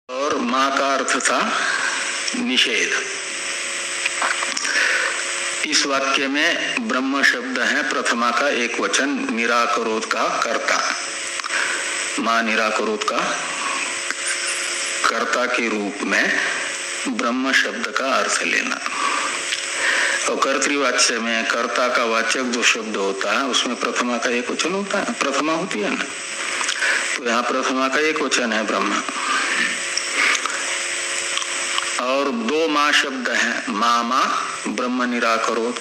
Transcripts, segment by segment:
और मां का अर्थ था निषेध। इस वाक्य में ब्रह्म शब्द है प्रथमा का एक वचन, निराकरोध का कर्ता। मां निराकरोध का कर्ता के रूप में ब्रह्म शब्द का अर्थ लेना। और कर्तृवाच्य में कर्ता का वाचक जो शब्द होता है उसमें प्रथमा का एक वचन होता है, प्रथमा होती है ना, तो यहाँ प्रथमा का एक वचन है ब्रह्म। और दो मां शब्द हैं, मां मां ब्रह्म निराकरोध। तो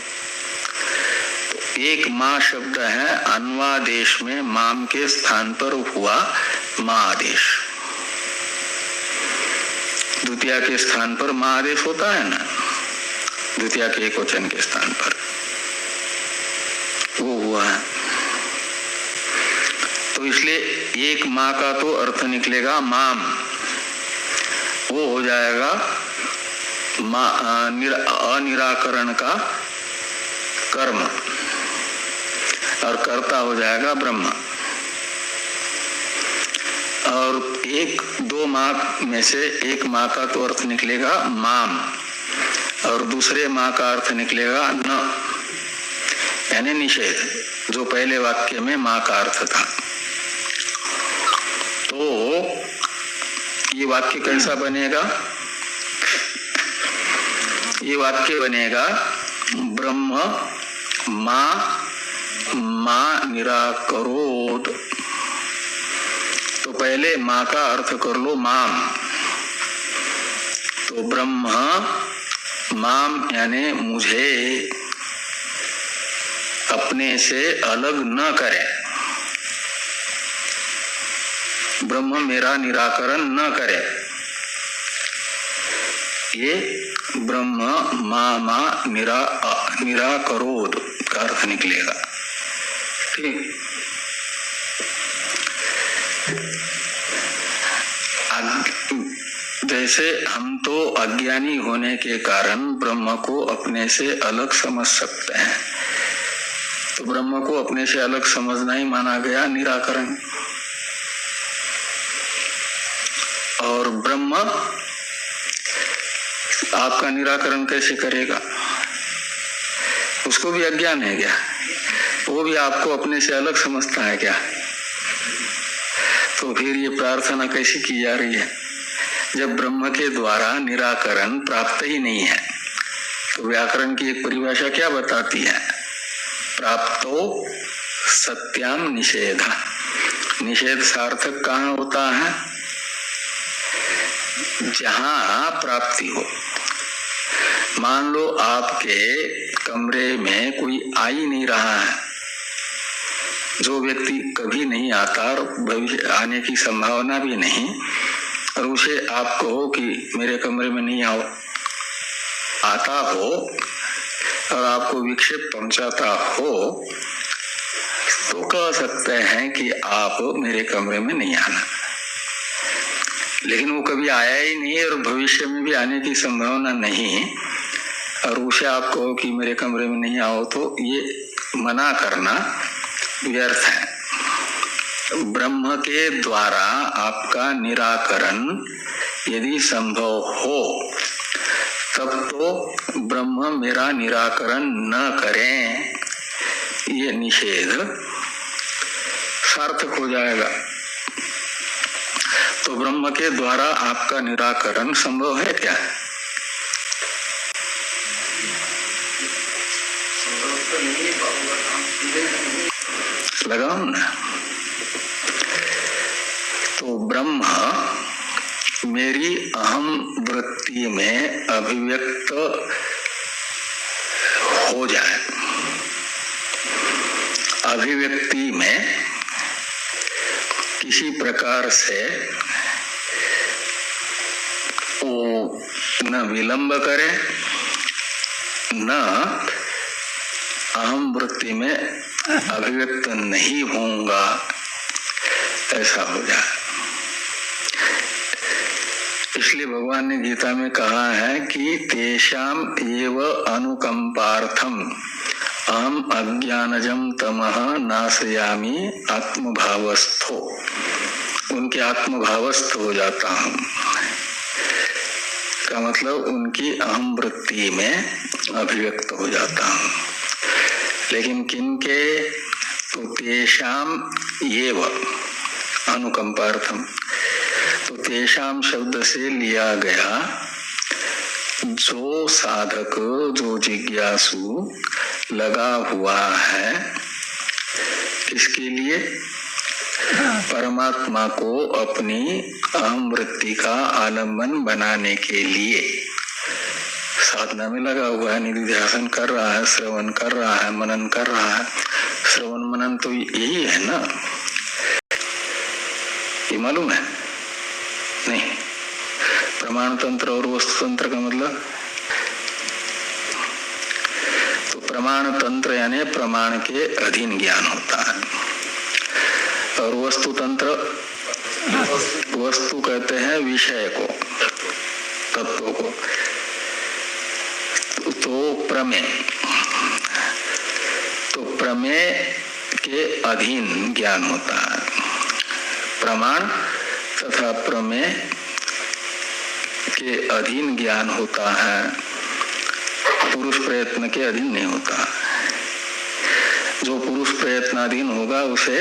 एक मां शब्द है अन्वादेश में माम के स्थान पर हुआ मां आदेश। द्वितीय के स्थान पर मां आदेश होता है ना, द्वितीय के एक वचन के स्थान पर वो हुआ है। तो इसलिए एक मां का तो अर्थ निकलेगा माम, वो हो जाएगा अनिराकरण का कर्म और कर्ता हो जाएगा ब्रह्म। और एक दो मां में से एक मां का तो अर्थ निकलेगा माम और दूसरे मां का अर्थ निकलेगा न, यानी निषेध, जो पहले वाक्य में मां का अर्थ था। तो ये वाक्य कैसा बनेगा? ये वाक्य बनेगा ब्रह्म मां निराकरोध। तो पहले मां का अर्थ कर लो माम, तो ब्रह्म माम यानी मुझे अपने से अलग न करे, ब्रह्म मेरा निराकरण न करे। ये ब्रह्म मां निराकरोध का अर्थ निकलेगा। ठीक, जैसे हम तो अज्ञानी होने के कारण ब्रह्म को अपने से अलग समझ सकते हैं, तो ब्रह्म को अपने से अलग समझना ही माना गया निराकरण। और ब्रह्म आपका निराकरण कैसे करेगा? उसको भी अज्ञान है क्या? वो भी आपको अपने से अलग समझता है क्या? तो फिर ये प्रार्थना कैसी की जा रही है जब ब्रह्म के द्वारा निराकरण प्राप्त ही नहीं है? तो व्याकरण की एक परिभाषा क्या बताती है? प्राप्तो सत्याम निषेध। निषेध सार्थक कहाँ होता है? जहां प्राप्ति हो। मान लो आपके कमरे में कोई आ ही नहीं रहा है, जो व्यक्ति कभी नहीं आता और भविष्य आने की संभावना भी नहीं, और उसे आप कहो कि मेरे कमरे में नहीं आओ, आता हो और आपको विक्षेप पहुंचाता हो, तो कह सकते हैं कि आप मेरे कमरे में नहीं आना। लेकिन वो कभी आया ही नहीं और भविष्य में भी आने की संभावना नहीं, और उसे आप कहो कि मेरे कमरे में नहीं आओ, तो ये मना करना व्यर्थ है। ब्रह्म के द्वारा आपका निराकरण यदि संभव हो तब तो ब्रह्म मेरा निराकरण न करें, ये निषेध सार्थक हो जाएगा। तो ब्रह्म के द्वारा आपका निराकरण संभव है क्या? लगाओ ना। तो ब्रह्म मेरी अहम वृत्ति में अभिव्यक्त हो जाए, अभिव्यक्ति में किसी प्रकार से वो न विलंब करे, न अहम वृत्ति में अभिव्यक्त नहीं होऊंगा, ऐसा हो जाए। इसलिए भगवान ने गीता में कहा है कि तेषाम एव अनुकंपार्थम अहम अज्ञानजम तमः नाशयामि आत्मभावस्थो, उनके आत्मभावस्थ हो जाता हूं। मतलब उनकी अहम वृत्ति में अभिव्यक्त हो जाता हूँ। लेकिन किनके? तो तेषाम एव अनुकंपार्थम। तो तेषाम शब्द से लिया गया जो साधक, जो जिज्ञासु लगा हुआ है, किसके लिए? परमात्मा को अपनी अहम वृत्ति का आलम्बन बनाने के लिए साधना में लगा हुआ है, निधिध्यासन कर रहा है, श्रवण कर रहा है, मनन कर रहा है। श्रवण मनन तो यही है ना, ये मालूम है? नहीं। प्रमाण तंत्र और वस्तु तंत्र का मतलब? तो प्रमाण तंत्र यानी प्रमाण के अधीन ज्ञान होता है, और वस्तु तंत्र, वस्तु कहते हैं विषय को, तत्व को। तो प्रमेय, तो प्रमेय के अधीन ज्ञान होता है। प्रमाण तथा प्रमेय के अधीन ज्ञान होता है, पुरुष प्रयत्न के अधीन नहीं होता। जो पुरुष प्रयत्नाधीन होगा उसे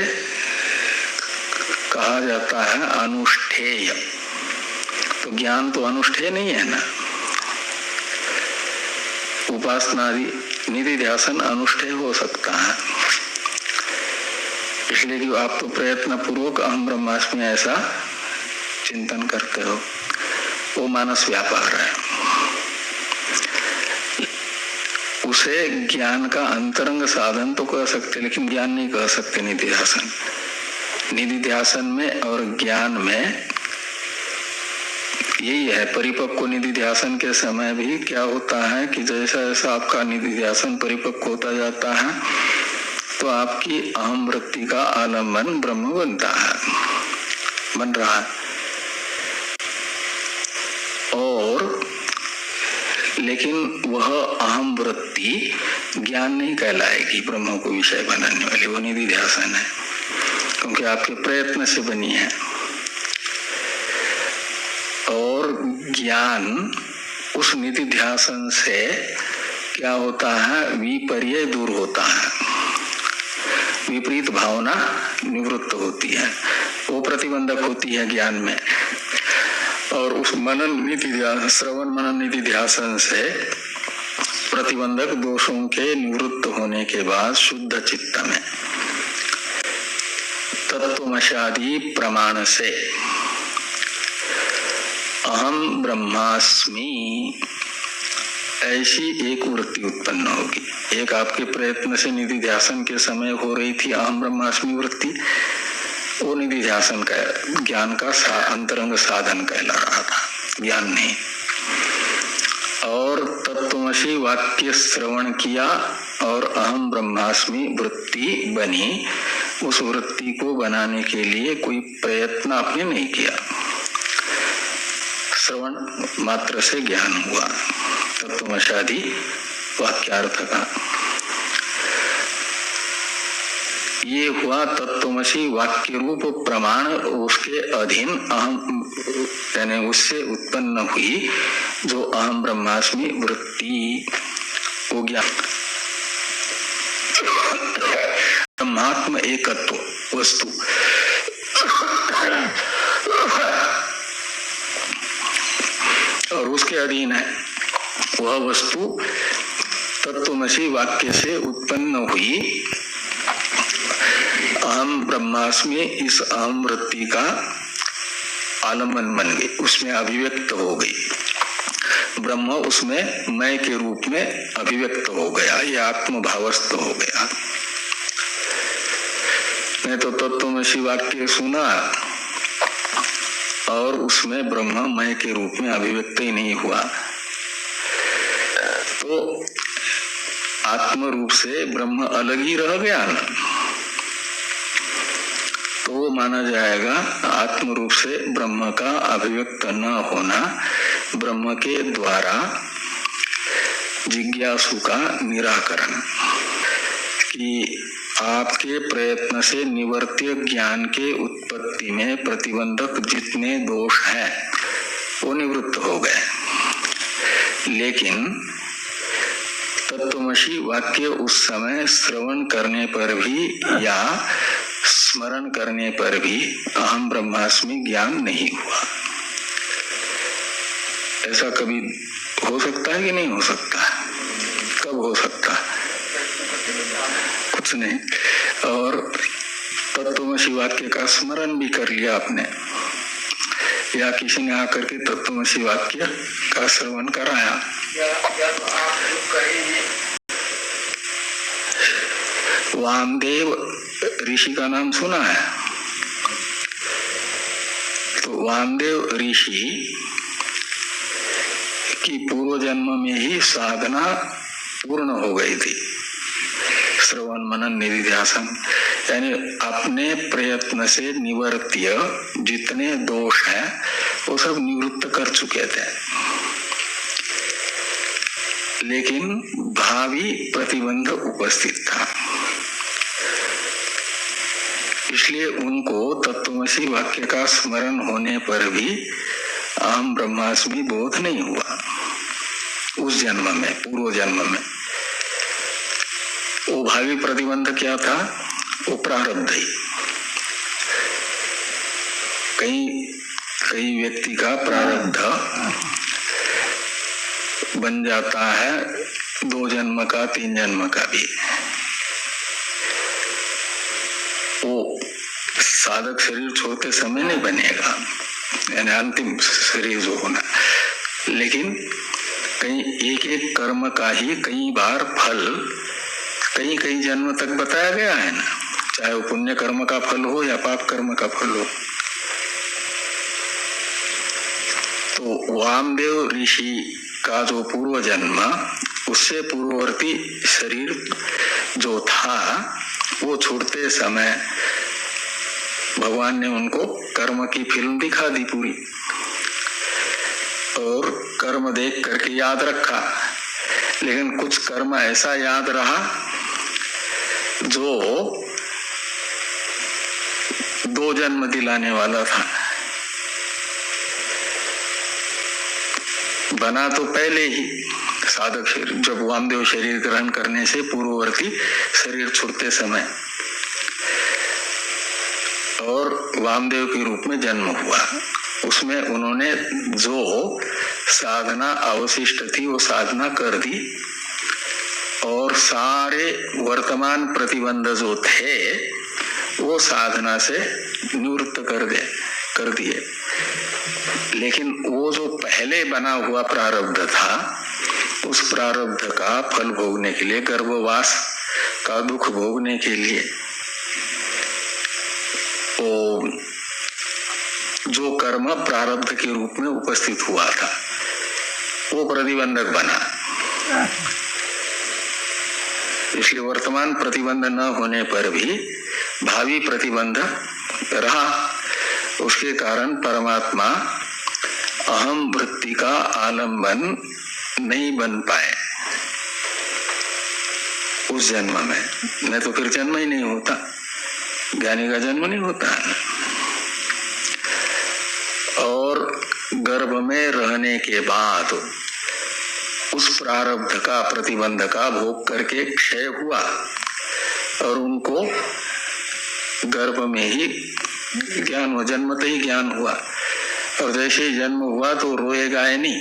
कहा जाता है अनुष्ठेय। तो ज्ञान तो अनुष्ठेय नहीं है ना। उपासना आदि निधिध्यासन अनुष्ठेय हो सकता है, इसलिए कि आप तो प्रयत्न पूर्वक अहम ब्रह्मास्मि ऐसा चिंतन करते हो, वो मानस व्यापार है। उसे ज्ञान का अंतरंग साधन तो कह सकते, लेकिन ज्ञान नहीं कह सकते निधिध्यासन। निधिध्यासन में और ज्ञान में यही है। परिपक्व निधिध्यासन के समय भी क्या होता है कि जैसा जैसा आपका निधिध्यासन परिपक्व होता जाता है तो आपकी अहम वृत्ति का आलम्बन ब्रह्म बनता है, बन रहा है। और लेकिन वह अहम वृत्ति ज्ञान नहीं कहलाएगी, ब्रह्म को विषय बनाने वाली, वो निधिध्यासन है, क्योंकि आपके प्रयत्न से बनी है। और ज्ञान उस निधिध्यासन से क्या होता है? विपर्य दूर होता है, विपरीत भावना निवृत्त होती है, वो प्रतिबंधक होती है ज्ञान में। और उस मनन निधिध्यासन, श्रवण मनन निधिध्यासन से प्रतिबंधक दोषों के निवृत्त होने के बाद शुद्ध चित्त में तत्वमशादि प्रमाण से अहम ब्रह्मास्मि ऐसी एक वृत्ति उत्पन्न होगी। एक आपके प्रयत्न से निधिध्यासन के समय हो रही थी अहम ब्रह्मास्मि वृत्ति, वो निधिध्यासन का ज्ञान का अंतरंग साधन कहला रहा था, ज्ञान नहीं। और तत्वमसि वाक्य श्रवण किया और अहम ब्रह्मास्मि वृत्ति बनी। उस वृत्ति को बनाने के लिए कोई प्रयत्न आपने नहीं किया, श्रवण मात्र से ज्ञान हुआ। तत्वमशादि वाक्यार्थ का ये हुआ। तत्वमसि वाक्य रूप प्रमाण उसके अधीन अहम यानी उससे उत्पन्न हुई जो अहम ब्रह्मास्मि वृत्ति हो गया। ब्रह्मात्म एकत्व वस्तु और उसके अधीन है वह वस्तु तत्वमसि वाक्य से उत्पन्न हुई अहम ब्रह्मास्मि। इस अहम वृत्ति का आलम्बन बन गई, उसमें अभिव्यक्त हो गई। ब्रह्म उसमें मैं के रूप में अभिव्यक्त हो गया, ये आत्मभावस्थ हो गया। नहीं तो तत्वमसि वाक्य सुना और उसमें ब्रह्म मैं के रूप में अभिव्यक्त ही नहीं हुआ, तो आत्म रूप से ब्रह्म अलग ही रह गया ना, तो वो माना जाएगा आत्म रूप से ब्रह्म का अभिव्यक्त न होना ब्रह्म के द्वारा जिज्ञासु का निराकरण। कि आपके प्रयत्न से निवर्त्य ज्ञान के उत्पत्ति में प्रतिबंधक जितने दोष हैं वो निवृत्त हो गए। लेकिन तत्वमसी वाक्य उस समय श्रवण करने पर भी या स्मरण करने पर भी अहम ब्रह्मास्मि ज्ञान नहीं हुआ। ऐसा कभी हो सकता है कि नहीं हो सकता? कब हो सकता? कुछ नहीं। और तत्वमसी वाक्य का स्मरण भी कर लिया आपने, या किसी ने आकर के तत्वमसी वाक्य का श्रवण कराया, वामदेव ऋषि का नाम सुना है? तो वामदेव ऋषि की पूर्व जन्म में ही साधना पूर्ण हो गई थी, श्रवण मनन निधिध्यासन, यानी अपने प्रयत्न से निवर्त्य जितने दोष हैं वो सब निवृत्त कर चुके थे। लेकिन भावी प्रतिबंध उपस्थित था, इसलिए उनको तत्वमसी वाक्य का स्मरण होने पर भी अहम ब्रह्मास्मि बोध नहीं हुआ उस जन्म में, पूर्व जन्म में। वो भावी प्रतिबंध क्या था? वो प्रारब्ध ही। कई व्यक्ति का प्रारब्ध बन जाता है 2 जन्म का, 3 जन्म का भी। वो साधक शरीर छोड़ते समय नहीं बनेगा, यानी अंतिम शरीर जो होना, लेकिन कई एक कर्म का ही कई बार फल कई जन्म तक बताया गया है ना, चाहे वो पुण्य कर्म का फल हो या पाप कर्म का फल हो। तो वामदेव ऋषि का जो पूर्व जन्म, उससे पूर्ववर्ती शरीर जो था, वो छूटते समय भगवान ने उनको कर्म की फिल्म दिखा दी पूरी, और कर्म देख करके याद रखा। लेकिन कुछ कर्म ऐसा याद रहा जो 2 जन्म दिलाने वाला था। बना तो पहले ही साधक शरीर, जब वामदेव शरीर ग्रहण करने से पूर्ववर्ती शरीर छूटते समय, और वामदेव के रूप में जन्म हुआ। उसमें उन्होंने जो साधना अवशिष्ट थी वो साधना कर दी, और सारे वर्तमान प्रतिबंध जो थे वो साधना से निवृत्त कर दिए। लेकिन वो जो पहले बना हुआ प्रारब्ध था, उस प्रारब्ध का फल भोगने के लिए, गर्भवास का दुख भोगने के लिए, वो जो कर्म प्रारब्ध के रूप में उपस्थित हुआ था वो प्रतिबंधक बना। इसलिए वर्तमान प्रतिबंध न होने पर भी भावी प्रतिबंध रहा। उसके कारण परमात्मा अहम वृत्ति का आलंबन नहीं बन पाए उस जन्म में, नहीं तो फिर जन्म ही नहीं होता, ज्ञानी का जन्म नहीं होता। और गर्भ में रहने के बाद उस प्रारब्ध का, प्रतिबंध का भोग करके क्षय हुआ, और उनको गर्भ में ही ज्ञान हुआ, जन्मते ही ज्ञान हुआ। और जैसे ही जन्म हुआ तो रोए गाए नहीं,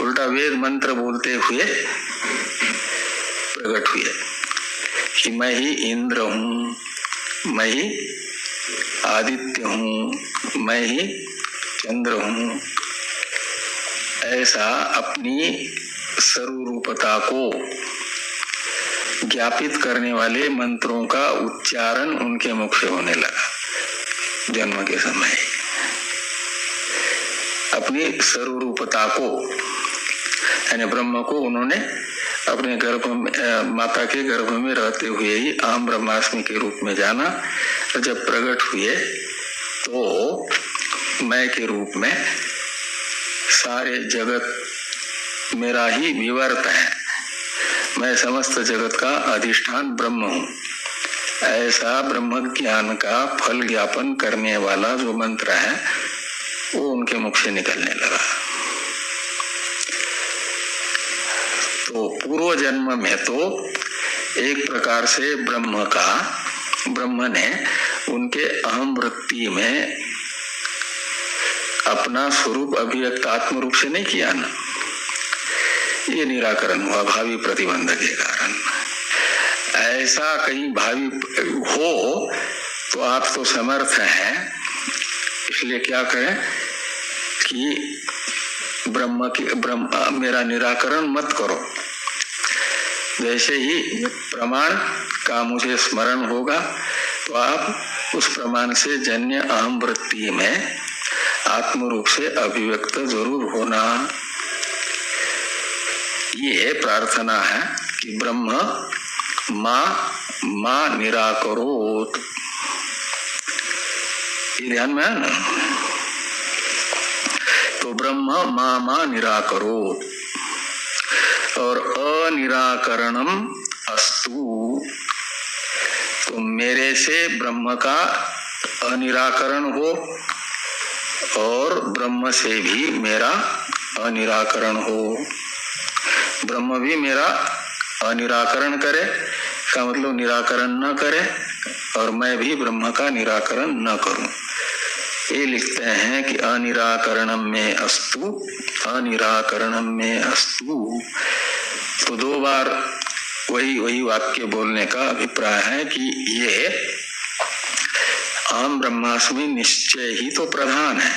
उल्टा वेद मंत्र बोलते हुए प्रकट हुए कि मैं ही इंद्र हूं, मैं ही आदित्य हूं, मैं ही चंद्र हूं। ऐसा अपनी सर्वरूपता को ज्ञापित करने वाले मंत्रों का उच्चारण उनके मुख से होने लगा जन्म के समय। अपनी सर्वरूपता को, यानी ब्रह्म को उन्होंने अपने गर्भ में, माता के गर्भ में रहते हुए ही अहम ब्रह्मास्मि के रूप में जाना। और जब प्रकट हुए तो मैं के रूप में सारे जगत मेरा ही विवर्त है, मैं समस्त जगत का अधिष्ठान ब्रह्म हूं। ऐसा ब्रह्म ज्ञान का फल ज्ञापन करने वाला जो मंत्र है वो उनके मुख से निकलने लगा। पूर्व जन्म में तो एक प्रकार से ब्रह्म ने उनके अहम वृत्ति में अपना स्वरूप अभिव्यक्त आत्म रूप से नहीं किया ना, ये निराकरण हुआ भावी प्रतिबंध के कारण। ऐसा कहीं भावी हो तो आप तो समर्थ हैं, इसलिए क्या करें कि ब्रह्म मेरा निराकरण मत करो। जैसे ही प्रमाण का मुझे स्मरण होगा तो आप उस प्रमाण से जन्य अहम वृत्ति में आत्म रूप से अभिव्यक्त जरूर होना। ये प्रार्थना है कि ब्रह्म मां निराकरोत। ये ध्यान में है ना। तो ब्रह्म मां निराकरोत और अनिराकरणम अस्तु, तो मेरे से ब्रह्म का अनिराकरण हो और ब्रह्म से भी मेरा अनिराकरण हो। ब्रह्म भी मेरा अनिराकरण करे का मतलब निराकरण न करे और मैं भी ब्रह्म का निराकरण न करूं। ये लिखते हैं कि अनिराकरणम में अस्तु, अनिराकरणम में अस्तु। तो 2 बार वही वाक्य बोलने का अभिप्राय है कि ये अहम ब्रह्मास्मि निश्चय ही तो प्रधान है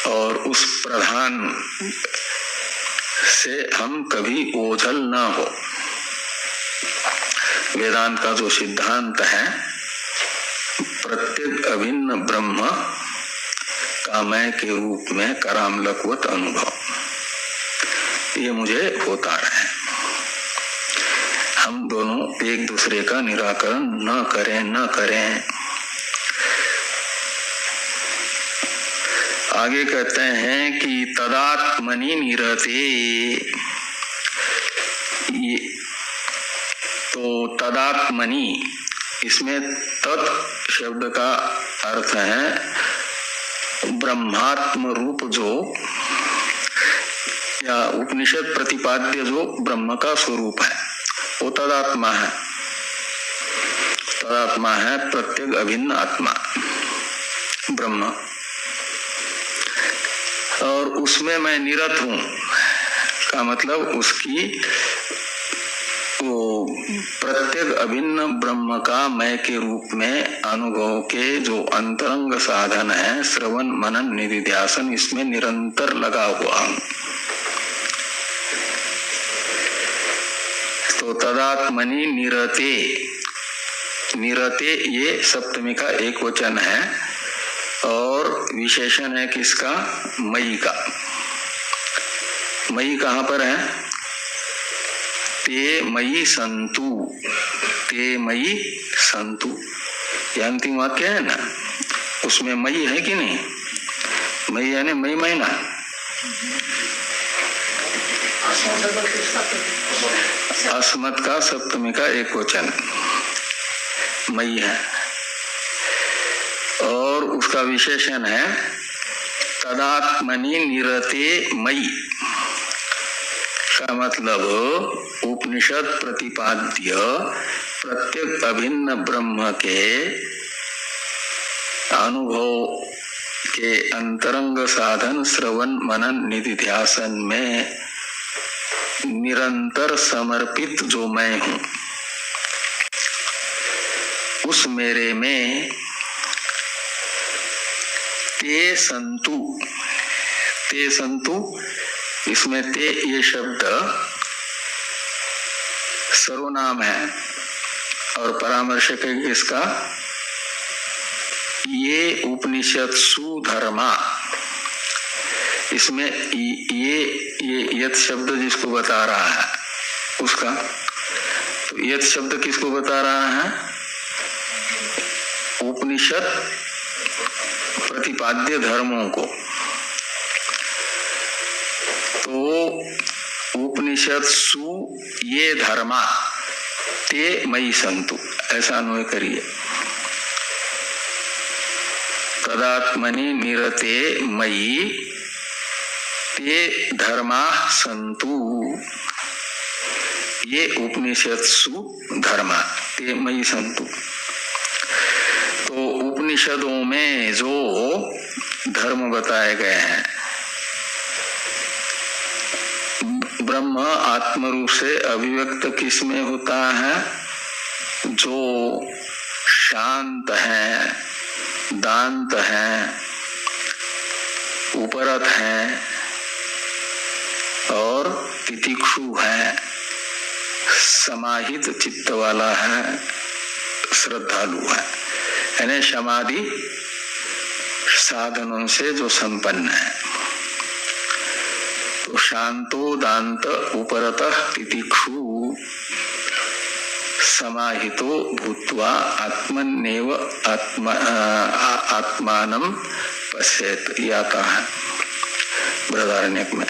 और उस प्रधान से हम कभी ओझल ना हो। वेदांत का जो सिद्धांत है प्रत्येक अभिन्न ब्रह्म का मैं के रूप में करामलकवत अनुभव, ये मुझे होता रहे। हम दोनों एक दूसरे का निराकरण न करें। आगे कहते हैं कि तदात्मनि निरते। तो तदात्मनि, इसमें तत् शब्द का अर्थ है ब्रह्मात्म रूप जो या उपनिषद प्रतिपाद्य जो ब्रह्म का स्वरूप है वो तदात्मा है। तदात्मा है प्रत्येक अभिन्न आत्मा ब्रह्म, और उसमें मैं निरत हूं का मतलब उसकी वो प्रत्येक अभिन्न ब्रह्म का मैं के रूप में अनुभव के जो अंतरंग साधन है श्रवण मनन निधिध्यासन, इसमें निरंतर लगा हुआ हूं। तो तदात्मनि निरते, निरते ये सप्तमी का एक वचन है और विशेषण है किसका? मई का। मई कहां पर है? ते मई संतु, ते मई संतु, ये अंतिम वाक्य है ना, उसमें मई है कि नहीं? मई यानी मई महीना। अस्मत् का सप्तमी का एक वचन मई है और उसका विशेषण है तदात्मनि निरते मई का मतलब उपनिषद प्रतिपाद्य प्रत्येक अभिन्न ब्रह्म के अनुभव के अंतरंग साधन श्रवण मनन निधिध्यासन में निरंतर समर्पित जो मैं हूं, उस मेरे में ते संतु, ते संतु, इसमें ते ये शब्द सर्वनाम है और परामर्शक है इसका। ये उपनिषद सुधर्मा, इसमें ये यत शब्द जिसको बता रहा है उसका, तो यत शब्द किसको बता रहा है? उपनिषद प्रतिपाद्य धर्मों को। तो उपनिषद सु ये धर्मा ते मई संतु, ऐसा अन्वय करिए। तदात्मनि निरते मई ते धर्मा संतु, ये उपनिषत्सु धर्मा ते मयि संतु। तो उपनिषदों में जो धर्म बताए गए हैं, ब्रह्म आत्म रूप से अभिव्यक्त किस में होता है? जो शांत है, दांत है, उपरत है और तितिक्षु है, समाहित चित्त वाला है, श्रद्धालु है, यानी समाधि साधनों से जो संपन्न है। तो शांतो दांत उपरतः तितिक्षु समाहितो भूत्वा आत्मन्नेव आत्मानं पश्येत, याता है बृहदारण्यक में।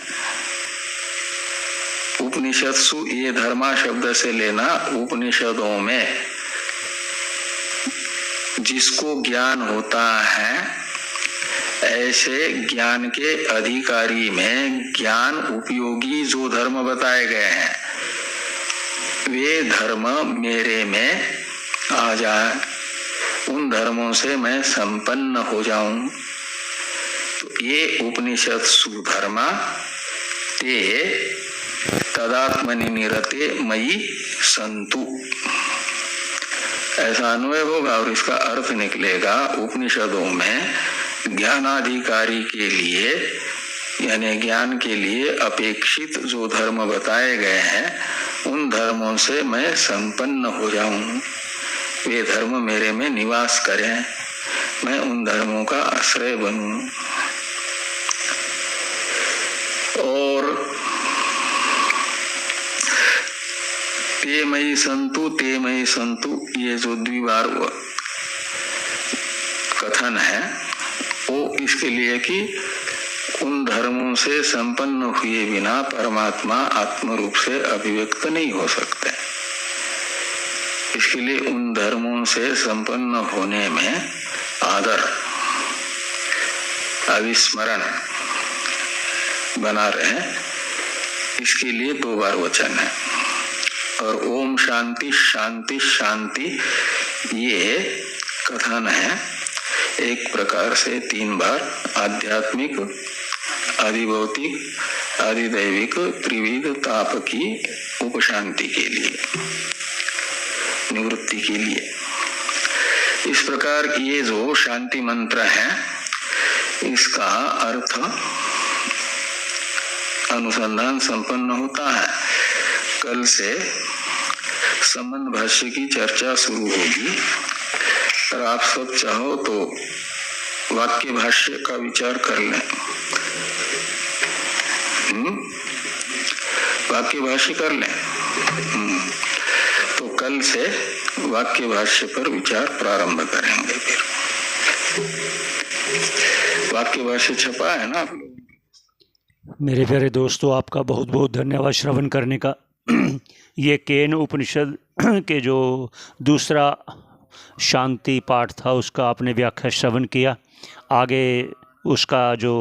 उपनिषत्सु ये धर्मा शब्द से लेना, उपनिषदों में जिसको ज्ञान होता है ऐसे ज्ञान के अधिकारी में ज्ञान उपयोगी जो धर्म बताए गए हैं वे धर्म मेरे में आ जाए, उन धर्मों से मैं संपन्न हो जाऊं। तो ये उपनिषत्सु धर्मा ते तदात्मनि निरते मयि संतु, ऐसा अन्वय होगा और इसका अर्थ निकलेगा उपनिषदों में ज्ञानाधिकारी के लिए यानी ज्ञान के लिए अपेक्षित जो धर्म बताए गए हैं उन धर्मों से मैं संपन्न हो जाऊं, वे धर्म मेरे में निवास करें, मैं उन धर्मों का आश्रय बनूं। और ते मयि संतु ये जो द्विबार कथन है वो इसके लिए कि उन धर्मों से संपन्न हुए बिना परमात्मा आत्म रूप से अभिव्यक्त नहीं हो सकते। इसके लिए उन धर्मों से संपन्न होने में आदर, अविस्मरण बना रहे, इसके लिए 2 बार वचन है। और ओम शांति शांति शांति ये कथन है एक प्रकार से 3 बार आध्यात्मिक, आदिभौतिक, आदिदैविक त्रिविध ताप की उपशांति के लिए, निवृत्ति के लिए। इस प्रकार ये जो शांति मंत्र है इसका अर्थ अनुसंधान संपन्न होता है। कल से संबंध भाष्य की चर्चा शुरू होगी और आप सब चाहो तो वाक्य भाष्य का विचार कर लें। वाक्य भाष्य कर लें। तो कल से वाक्य भाष्य पर विचार प्रारंभ करेंगे। फिर वाक्य भाष्य छपा है ना आप लोग। मेरे प्यारे दोस्तों, आपका बहुत बहुत धन्यवाद श्रवण करने का। ये केन उपनिषद के जो दूसरा शांति पाठ था उसका आपने व्याख्या श्रवण किया। आगे उसका जो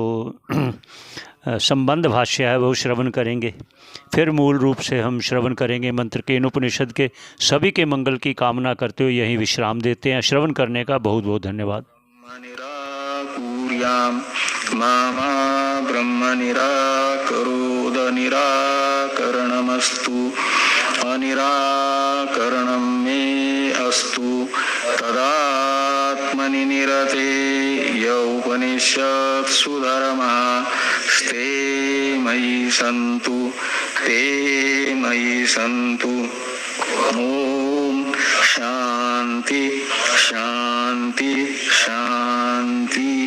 संबंध भाष्य है वो श्रवण करेंगे। फिर मूल रूप से हम श्रवण करेंगे मंत्र केन उपनिषद के। सभी के मंगल की कामना करते हुए यहीं विश्राम देते हैं। श्रवण करने का बहुत बहुत धन्यवाद। ब्रह्म निराकरोद निराकरणमस्तु अनिराकरणं मे अस्तु तदात्मनि निरते य उपनिषत्सु धर्मास्ते मयि सन्तु ते मयि सन्तु। ओम शांति शांति शांति।